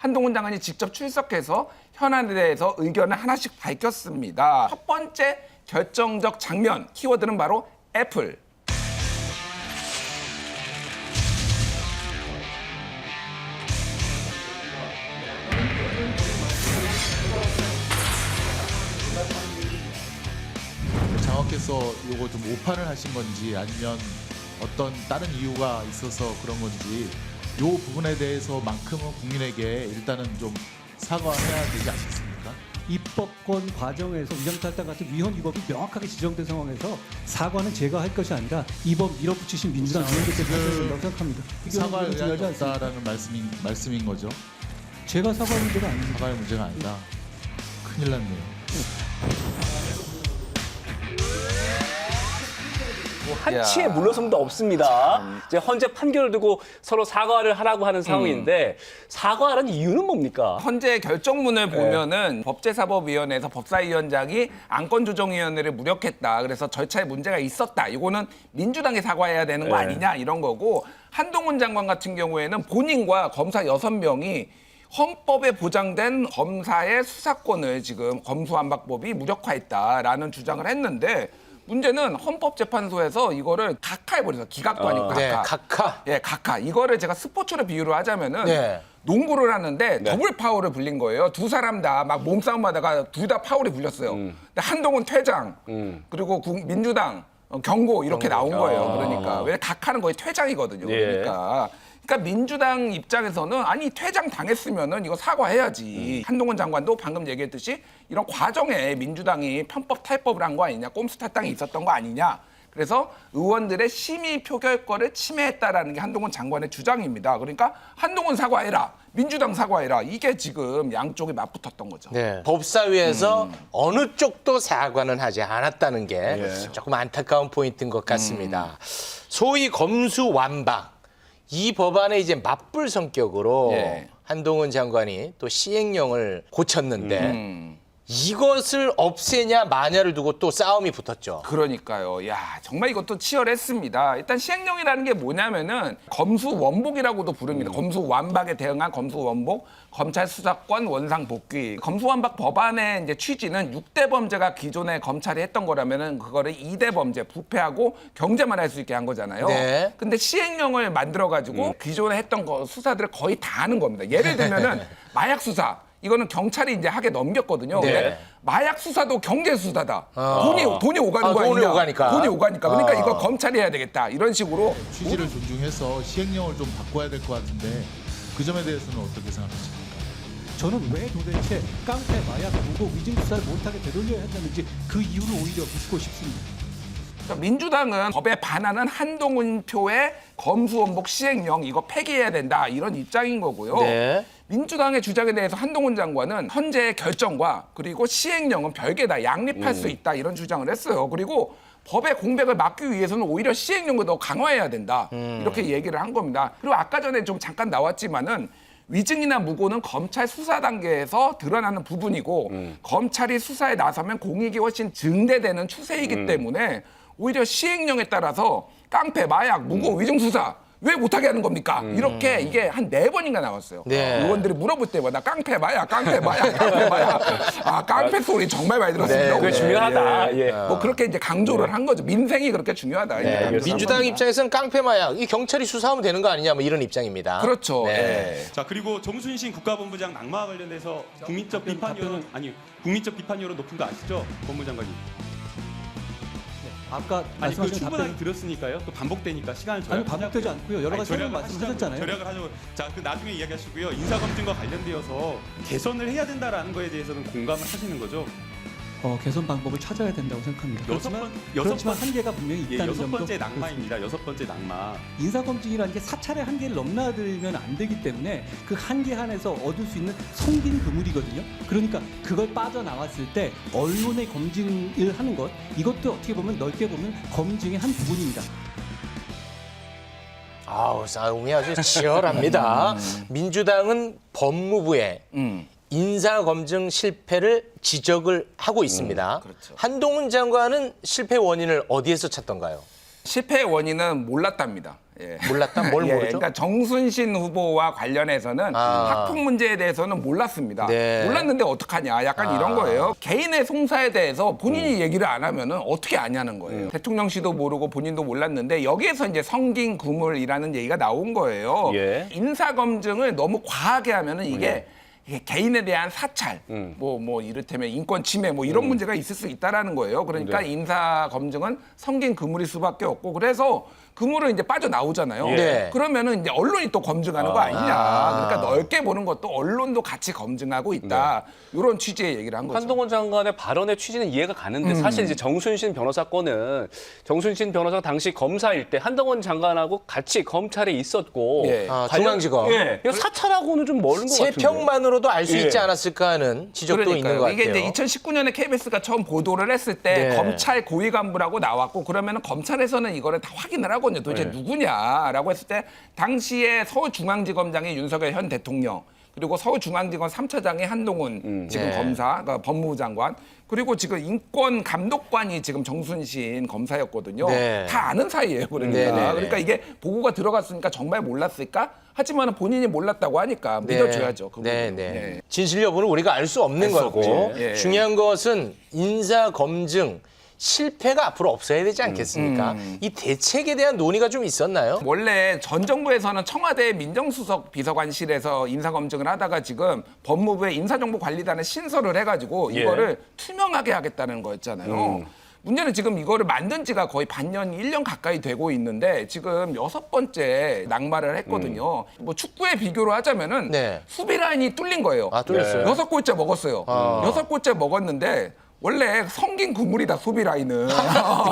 한동훈 장관이 직접 출석해서 현안에 대해서 의견을 하나씩 밝혔습니다. 첫 번째 결정적 장면, 키워드는 바로 애플. 장관께서 요거 좀 오판을 하신 건지 아니면 어떤 다른 이유가 있어서 그런 건지 요 부분에 대해서만큼은 국민에게 일단은 좀 사과해야 되지 않겠습니까? 입법권 과정에서 위장탈당 같은 위헌 위법이 명확하게 지정된 상황에서 사과는 제가 할 것이 아니라 이법 밀어붙이신 민주당 의원들께서 하셔야 된다고 생각합니다. 사과할 의향이 중요하지 않습니까? 없다라는 말씀인 거죠? 제가 사과할 문제가 아닙니다. 사과의 문제가 아니다. 큰일 났네요. 한치의 물러섬도 없습니다. 이제 헌재 판결을 두고 서로 사과를 하라고 하는 상황인데 사과하는 이유는 뭡니까? 헌재 결정문을 보면은 법제사법위원회에서 법사위원장이 안건조정위원회를 무력했다. 그래서 절차에 문제가 있었다. 이거는 민주당이 사과해야 되는 거 아니냐 이런 거고, 한동훈 장관 같은 경우에는 본인과 검사 6명이 헌법에 보장된 검사의 수사권을 지금 검수완박법이 무력화했다라는 주장을 했는데, 문제는 헌법재판소에서 이거를 각하해버려서 기각도 아니고 각하. 네, 각하. 예, 각하. 이거를 제가 스포츠로 비유를 하자면은 네. 농구를 하는데 더블 파울을 불린 거예요. 두 사람 다 막 몸싸움하다가 둘 다 파울이 불렸어요. 근데 한동훈 퇴장, 그리고 민주당 경고 이렇게 나온 거예요. 그러니까 왜 각하는 거의 퇴장이거든요. 그러니까 민주당 입장에서는 아니 퇴장 당했으면은 이거 사과해야지. 한동훈 장관도 방금 얘기했듯이 이런 과정에 민주당이 편법 탈법을 한 거 아니냐, 꼼수 탈당이 있었던 거 아니냐. 그래서 의원들의 심의 표결권을 침해했다라는 게 한동훈 장관의 주장입니다. 그러니까 한동훈 사과해라, 민주당 사과해라. 이게 지금 양쪽이 맞붙었던 거죠. 네. 법사위에서 어느 쪽도 사과는 하지 않았다는 게 조금 안타까운 포인트인 것 같습니다. 소위 검수완박. 이 법안에 이제 맞불 성격으로 한동훈 장관이 또 시행령을 고쳤는데 이것을 없애냐 마냐를 두고 또 싸움이 붙었죠. 그러니까요. 야, 정말 이것도 치열했습니다. 일단 시행령이라는 게 뭐냐면은 검수원복이라고도 부릅니다. 검수완박에 대응한 검수원복, 검찰 수사권 원상 복귀. 검수완박 법안의 이제 취지는 6대 범죄가 기존에 검찰이 했던 거라면은 그거를 2대 범죄, 부패하고 경제만 할 수 있게 한 거잖아요. 네. 근데 시행령을 만들어 가지고 기존에 했던 거 수사들을 거의 다 하는 겁니다. 예를 들면은 마약 수사. 이거는 경찰이 이제 하게 넘겼거든요. 네. 근데 마약 수사도 경제 수사다. 돈이 오가는 거 돈이 아니냐? 오가니까. 돈이 오가니까. 그러니까 이거 검찰이 해야 되겠다. 이런 식으로. 취지를 존중해서 시행령을 좀 바꿔야 될 것 같은데 그 점에 대해서는 어떻게 생각하십니까? 저는 왜 도대체 깡패, 마약, 무고, 위증 수사를 못하게 되돌려야 한다는지 그 이유를 오히려 묻고 싶습니다. 그러니까 민주당은 법에 반하는 한동훈 표의 검수원복 시행령 이거 폐기해야 된다. 이런 입장인 거고요. 네. 민주당의 주장에 대해서 한동훈 장관은 현재의 결정과 그리고 시행령은 별개다. 양립할 수 있다. 이런 주장을 했어요. 그리고 법의 공백을 막기 위해서는 오히려 시행령을 더 강화해야 된다. 이렇게 얘기를 한 겁니다. 그리고 아까 전에 좀 잠깐 나왔지만은 위증이나 무고는 검찰 수사 단계에서 드러나는 부분이고 검찰이 수사에 나서면 공익이 훨씬 증대되는 추세이기 때문에 오히려 시행령에 따라서 깡패, 마약, 무고, 위증 수사 왜 못하게 하는 겁니까? 이렇게 이게 한 4번인가 나왔어요. 네. 의원들이 물어볼 때마다 깡패, 마약, 깡패, 마약, 깡패, 마약. 아, 깡패 소리 정말 많이 들었습니다. 네, 그게 오늘. 중요하다. 예. 뭐 그렇게 이제 강조를 한 거죠. 민생이 그렇게 중요하다. 이제 강조를 한 민주당 겁니다. 입장에서는 깡패 마약 이 경찰이 수사하면 되는 거 아니냐 뭐 이런 입장입니다. 그렇죠. 네. 예. 자 그리고 정순신 국가본부장 낙마와 관련돼서 국민적 비판 여론 높은 거 아시죠, 법무장관님? 아까 아니 그 말씀하신 충분하게 답변 들었으니까요. 또 반복되니까 시간을 줘야 아니 반복되지 않고요. 여러 가지 설명 말씀하셨잖아요. 절약을 하자고. 자, 그 나중에 이야기하시고요. 인사검증과 관련되어서 개선을 해야 된다라는 거에 대해서는 공감을 하시는 거죠. 개선 방법을 찾아야 된다고 생각합니다. 그렇지만 여섯 번- 한계가 분명히 예, 있다는 여섯 점도 번째 그렇습니다. 낙마입니다. 여섯 번째 낙마. 인사검증이라는 게 사찰의 한계를 넘나들면 안 되기 때문에 그 한계 안에서 얻을 수 있는 성긴 그물이거든요. 그러니까 그걸 빠져나왔을 때 언론의 검증을 하는 것 이것도 어떻게 보면 넓게 보면 검증의 한 부분입니다. 아우 싸움이 아주 치열합니다. 민주당은 법무부에 인사검증 실패를 지적을 하고 있습니다. 그렇죠. 한동훈 장관은 실패 원인을 어디에서 찾던가요? 실패의 원인은 몰랐답니다. 예. 몰랐다? 뭘 예, 모르죠? 그러니까 정순신 후보와 관련해서는 학폭 문제에 대해서는 몰랐습니다. 네. 몰랐는데 어떡하냐 약간 이런 거예요. 개인의 송사에 대해서 본인이 얘기를 안 하면은 어떻게 아냐는 거예요. 대통령실도 모르고 본인도 몰랐는데 여기에서 이제 성긴 구물이라는 얘기가 나온 거예요. 예. 인사검증을 너무 과하게 하면은 이게 개인에 대한 사찰, 뭐 이를테면 인권 침해 뭐 이런 문제가 있을 수 있다라는 거예요. 그러니까 인사 검증은 성긴 그물일 수밖에 없고 그래서 그물은 이제 빠져나오잖아요. 네. 그러면은 이제 언론이 또 검증하는 거 아니냐. 그러니까 넓게 보는 것도 언론도 같이 검증하고 있다. 이런 취지의 얘기를 한 거죠. 한동훈 장관의 발언의 취지는 이해가 가는데 사실 이제 정순신 변호사 건은 정순신 변호사가 당시 검사일 때 한동훈 장관하고 같이 검찰에 있었고 예. 중앙지검. 예. 이거 사찰하고는 좀 멀은 것 세 같은데. 평만으로도 알 수 예. 있지 않았을까 하는 지적도 그러니까요. 있는 것 같아요. 이게 이제 2019년에 KBS가 처음 보도를 했을 때 네. 검찰 고위 간부라고 나왔고 그러면은 검찰에서는 이거를 다 확인을 하거든요. 도대체 누구냐라고 했을 때 당시에 서울중앙지검장의 윤석열 현 대통령 그리고 서울중앙지검 3차장의 한동훈 지금 네. 검사, 그러니까 법무부 장관 그리고 지금 인권감독관이 지금 정순신 검사였거든요. 네. 다 아는 사이예요. 그러니까. 네, 네, 네. 그러니까 이게 보고가 들어갔으니까 정말 몰랐을까? 하지만 본인이 몰랐다고 하니까 믿어줘야죠. 그 네, 부분은. 네. 예. 진실 여부는 우리가 알 수 없는 알수 거고 없죠. 예. 중요한 것은 인사 검증 실패가 앞으로 없어야 되지 않겠습니까? 이 대책에 대한 논의가 좀 있었나요? 원래 전 정부에서는 청와대 민정수석 비서관실에서 인사검증을 하다가 지금 법무부의 인사정보관리단에 신설을 해가지고 예. 이거를 투명하게 하겠다는 거였잖아요. 문제는 지금 이거를 만든 지가 거의 반년, 1년 가까이 되고 있는데 지금 6번째 낙마를 했거든요. 뭐 축구에 비교로 하자면은 네. 수비 라인이 뚫린 거예요. 아, 뚫렸어요? 6골째 먹었어요. 6골째 먹었는데 원래 성긴 구물이다 수비 라인은.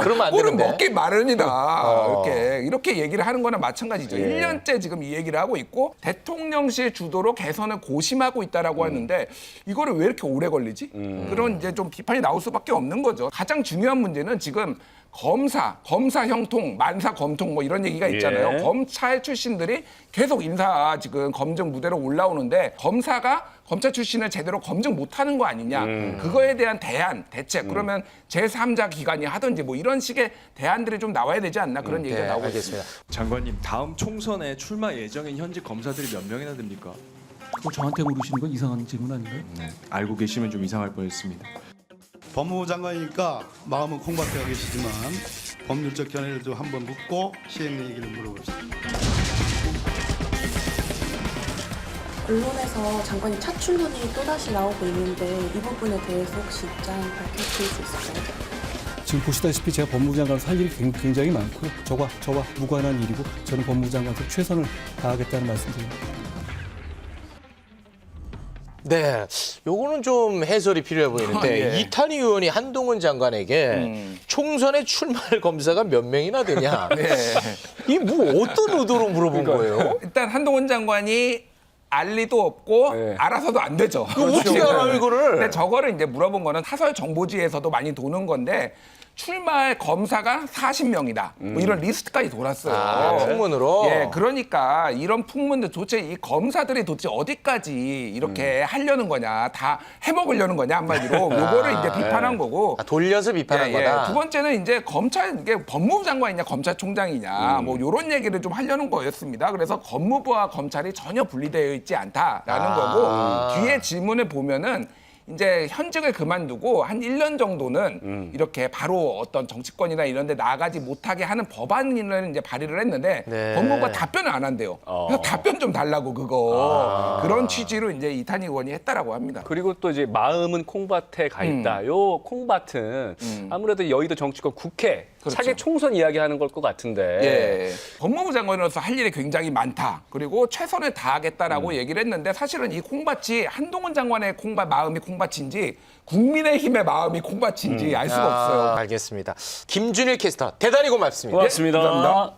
그러면 안 골은 되는데. 먹기 마련이다. 이렇게 얘기를 하는 거나 마찬가지죠. 1년째 지금 이 얘기를 하고 있고 대통령실 주도로 개선을 고심하고 있다라고 하는데 이거를 왜 이렇게 오래 걸리지? 그런 이제 좀 비판이 나올 수밖에 없는 거죠. 가장 중요한 문제는 지금 검사 형통, 만사 검통 뭐 이런 얘기가 있잖아요. 예. 검찰 출신들이 계속 인사 지금 검증 무대로 올라오는데 검사가 검찰 출신을 제대로 검증 못하는 거 아니냐. 그거에 대한 대책. 그러면 제3자 기관이 하든지 뭐 이런 식의 대안들이 좀 나와야 되지 않나 그런 얘기가 네, 나오고 알겠습니다. 있습니다. 장관님 다음 총선에 출마 예정인 현직 검사들이 몇 명이나 됩니까? 그거 저한테 물으시는 건 이상한 질문 아닌가요? 알고 계시면 좀 이상할 뻔했습니다. 법무부 장관이니까 마음은 콩밭에 계시지만 법률적 견해를 좀 한번 묻고 시행 얘기를 물어봅시다. 언론에서 장관님 차출론이 또다시 나오고 있는데 이 부분에 대해서 혹시 입장 밝혀주실 수 있을까요? 지금 보시다시피 제가 법무부 장관으로서 할 일이 굉장히 많고요. 저와 무관한 일이고 저는 법무부 장관으로서 최선을 다하겠다는 말씀드립니다. 네, 요거는 좀 해설이 필요해 보이는데 예. 이탄희 의원이 한동훈 장관에게 총선에 출마할 검사가 몇 명이나 되냐? 이 뭐 어떤 의도로 물어본 거예요? 일단 한동훈 장관이 알 리도 없고 네. 알아서도 안 되죠. 어떻게 알아요, 이거를? 근데 저거를 이제 물어본 거는 사설 정보지에서도 많이 도는 건데 출마할 검사가 40명이다. 뭐 이런 리스트까지 돌았어요. 아, 풍문으로? 예, 그러니까 이런 풍문들 도대체 이 검사들이 도대체 어디까지 이렇게 하려는 거냐, 다 해먹으려는 거냐 한마디로 요거를 이제 비판한 거고. 아, 돌려서 비판한 거다. 두 번째는 이제 검찰 이게 법무부 장관이냐 검찰총장이냐 뭐 이런 얘기를 좀 하려는 거였습니다. 그래서 법무부와 검찰이 전혀 분리되어 있지 않다라는 거고 뒤에 질문을 보면은 이제 현직을 그만두고 한 1년 정도는 이렇게 바로 어떤 정치권이나 이런 데 나가지 못하게 하는 법안을 이제 발의를 했는데 네. 법무부가 답변을 안 한대요. 그래서 답변 좀 달라고 그거. 그런 취지로 이제 이탄희 의원이 했다라고 합니다. 그리고 또 이제 마음은 콩밭에 가 있다. 요 콩밭은 아무래도 여의도 정치권 국회 그렇죠. 차기 총선 이야기하는 걸 것 같은데. 예. 법무부 장관으로서 할 일이 굉장히 많다. 그리고 최선을 다하겠다라고 얘기를 했는데 사실은 이 콩밭이 한동훈 장관의 마음이 콩밭인지 국민의힘의 마음이 콩밭인지 알 수가 없어요. 알겠습니다. 김준일 캐스터 대단히 고맙습니다. 고맙습니다. 감사합니다.